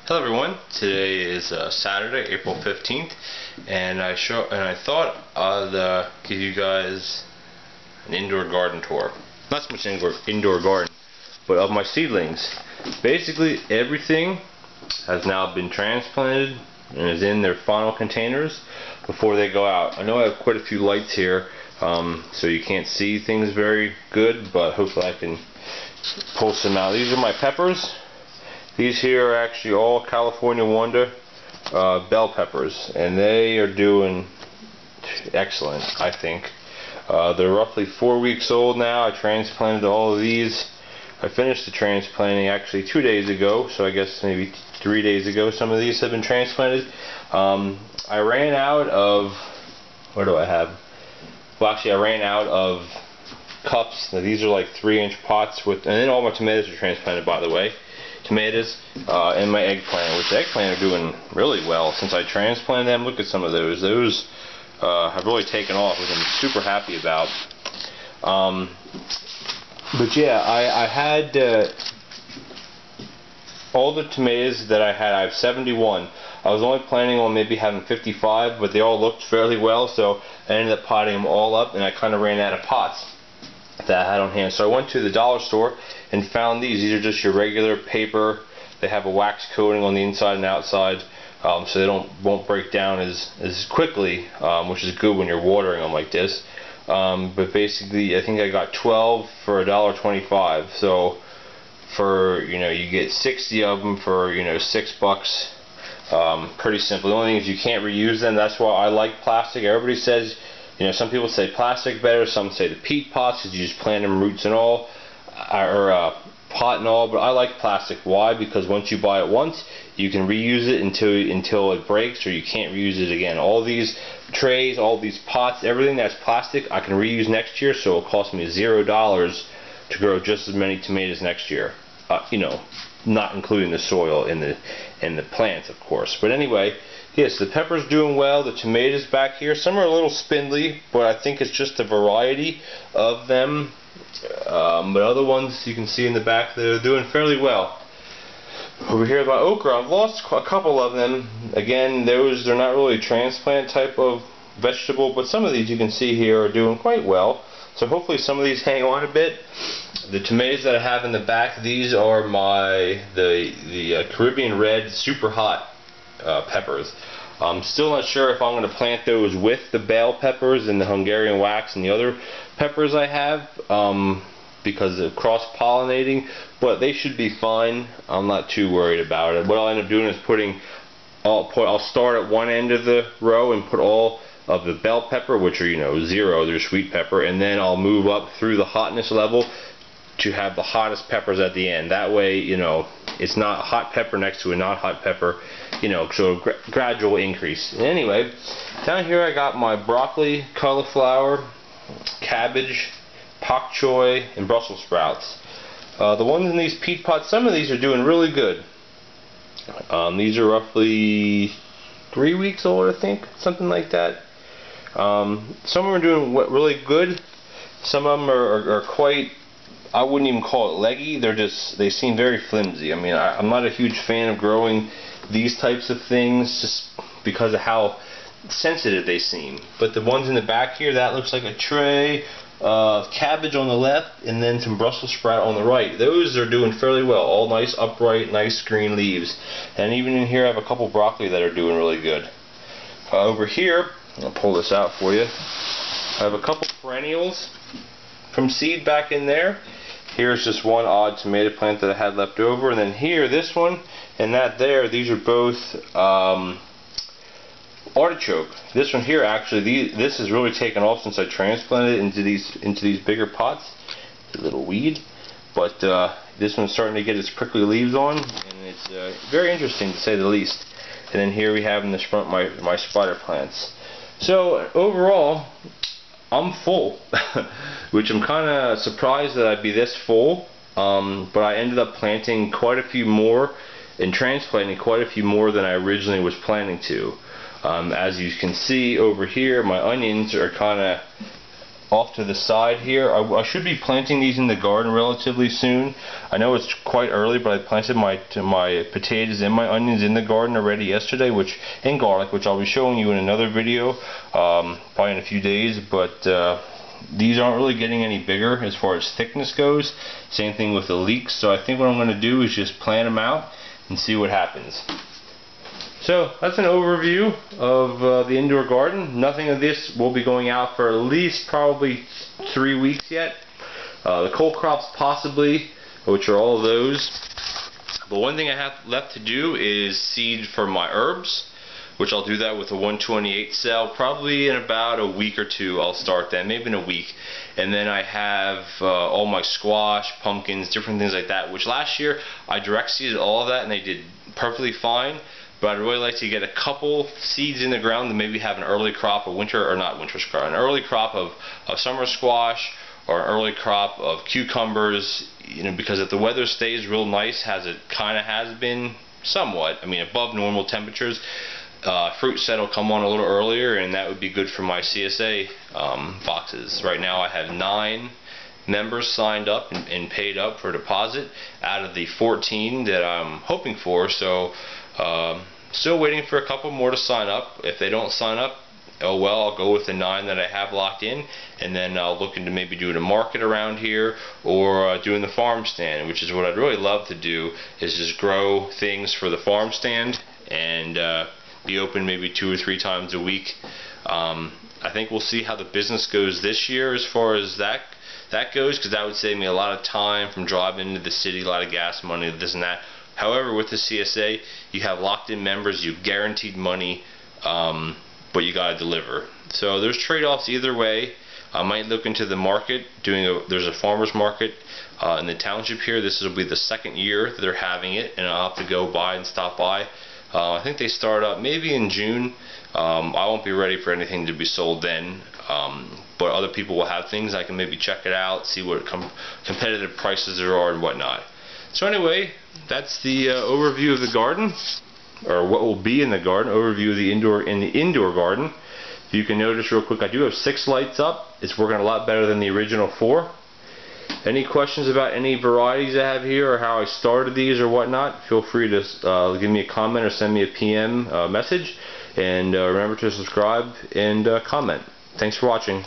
Hello everyone. Today is Saturday, April 15th, and I thought I'd give you guys an indoor garden tour. Not so much indoor garden, but of my seedlings. Basically, everything has now been transplanted and is in their final containers before they go out. I know I have quite a few lights here, so you can't see things very good, but hopefully I can pull some out. These are my peppers. These here are actually all California Wonder bell peppers, and they are doing excellent, I think. They're roughly 4 weeks old now. I transplanted all of these. I finished the transplanting actually 2 days ago, so I guess maybe 3 days ago some of these have been transplanted. I ran out of, what do I have? Well, actually I ran out of cups. Now, these are like 3-inch pots with, and then all my tomatoes are transplanted, by the way. Tomatoes and my eggplant, which the eggplant are doing really well since I transplanted them. Look at some of those. Those have really taken off, which I'm super happy about. But yeah, I had all the tomatoes that I have 71. I was only planning on maybe having 55, but they all looked fairly well, so I ended up potting them all up, and I kind of ran out of pots that I had on hand. So I went to the dollar store and found these. These are just your regular paper. They have a wax coating on the inside and outside, so they won't break down as quickly, which is good when you're watering them like this. But basically, I think I got 12 for $1.25. So for, you get 60 of them for $6. Pretty simple. The only thing is you can't reuse them. That's why I like plastic. Everybody says, some people say plastic better, some say the peat pots because you just plant them roots and all, or pot and all, but I like plastic. Why? Because once you buy it once, you can reuse it until it breaks, or you can't reuse it again. All these trays, all these pots, everything that's plastic, I can reuse next year, so it'll cost me $0 to grow just as many tomatoes next year. Not including the soil and the plants, of course. But anyway, yes, the pepper's doing well. The tomatoes back here, some are a little spindly, but I think it's just a variety of them. But other ones you can see in the back, they're doing fairly well. Over here, my okra, I've lost a couple of them. Again, they're not really transplant type of vegetable, but some of these you can see here are doing quite well. So hopefully some of these hang on a bit. The tomatoes that I have in the back, these are the Caribbean Red Super Hot peppers. I'm still not sure if I'm going to plant those with the bell peppers and the Hungarian wax and the other peppers I have, because of cross-pollinating, but they should be fine. I'm not too worried about it. What I'll end up doing is I'll start at one end of the row and put all of the bell pepper, which are 0, they're sweet pepper, and then I'll move up through the hotness level to have the hottest peppers at the end. That way, it's not hot pepper next to a not hot pepper, so gradual increase. And anyway, down here I got my broccoli, cauliflower, cabbage, pak choy, and Brussels sprouts. The ones in these peat pots, some of these are doing really good. These are roughly 3 weeks old, I think, something like that. Some of them are doing really good. Some of them are quite, I wouldn't even call it leggy. They seem very flimsy. I mean, I'm not a huge fan of growing these types of things just because of how sensitive they seem. But the ones in the back here, that looks like a tray of cabbage on the left and then some Brussels sprout on the right. Those are doing fairly well. All nice, upright, nice green leaves. And even in here I have a couple broccoli that are doing really good. Over here, I'll pull this out for you. I have a couple perennials from seed back in there. Here's just one odd tomato plant that I had left over, and then here, this one and that there, these are both artichoke. This one here, actually, this has really taken off since I transplanted it into these bigger pots. It's a little weed, but this one's starting to get its prickly leaves on, and it's very interesting to say the least. And then here we have in the front my spider plants. So overall, I'm full, which I'm kind of surprised that I'd be this full, but I ended up planting quite a few more and transplanting quite a few more than I originally was planning to. As you can see over here, my onions are kind of off to the side here. I should be planting these in the garden relatively soon. I know it's quite early, but I planted my potatoes and my onions in the garden already yesterday, and garlic, which I'll be showing you in another video, probably in a few days. But these aren't really getting any bigger as far as thickness goes. Same thing with the leeks. So I think what I'm going to do is just plant them out and see what happens. So that's an overview of the indoor garden. Nothing of this will be going out for at least probably 3 weeks yet. The cold crops possibly, which are all of those. But one thing I have left to do is seed for my herbs, which I'll do that with a 128 cell. Probably in about a week or two I'll start that, maybe in a week. And then I have all my squash, pumpkins, different things like that, which last year I direct seeded all of that and they did perfectly fine. But I'd really like to get a couple seeds in the ground to maybe have an early crop of an early crop of summer squash, or an early crop of cucumbers. You know, because if the weather stays real nice, as it kind of has been somewhat, I mean above normal temperatures, fruit set will come on a little earlier, and that would be good for my CSA boxes. Right now I have 9 members signed up and paid up for a deposit out of the 14 that I'm hoping for. So still waiting for a couple more to sign up. If they don't sign up, oh well, I'll go with the 9 that I have locked in, and then I'll look into maybe doing a market around here, or doing the farm stand, which is what I'd really love to do, is just grow things for the farm stand and be open maybe 2 or 3 times a week. I think we'll see how the business goes this year as far as that goes, because that would save me a lot of time from driving into the city, a lot of gas money, this and that. However, with the CSA, you have locked-in members, you've guaranteed money, but you gotta deliver. So there's trade-offs either way. I might look into the market. There's a farmers market in the township here. This will be the 2nd year that they're having it, and I'll have to go by and stop by. I think they start up maybe in June. I won't be ready for anything to be sold then, but other people will have things. I can maybe check it out, see what competitive prices there are and whatnot. So anyway, that's the overview of the garden, or what will be in the garden. Overview of the indoor garden. If you can notice real quick, I do have 6 lights up. It's working a lot better than the original 4. Any questions about any varieties I have here, or how I started these or whatnot, feel free to give me a comment or send me a PM message. And remember to subscribe and comment. Thanks for watching.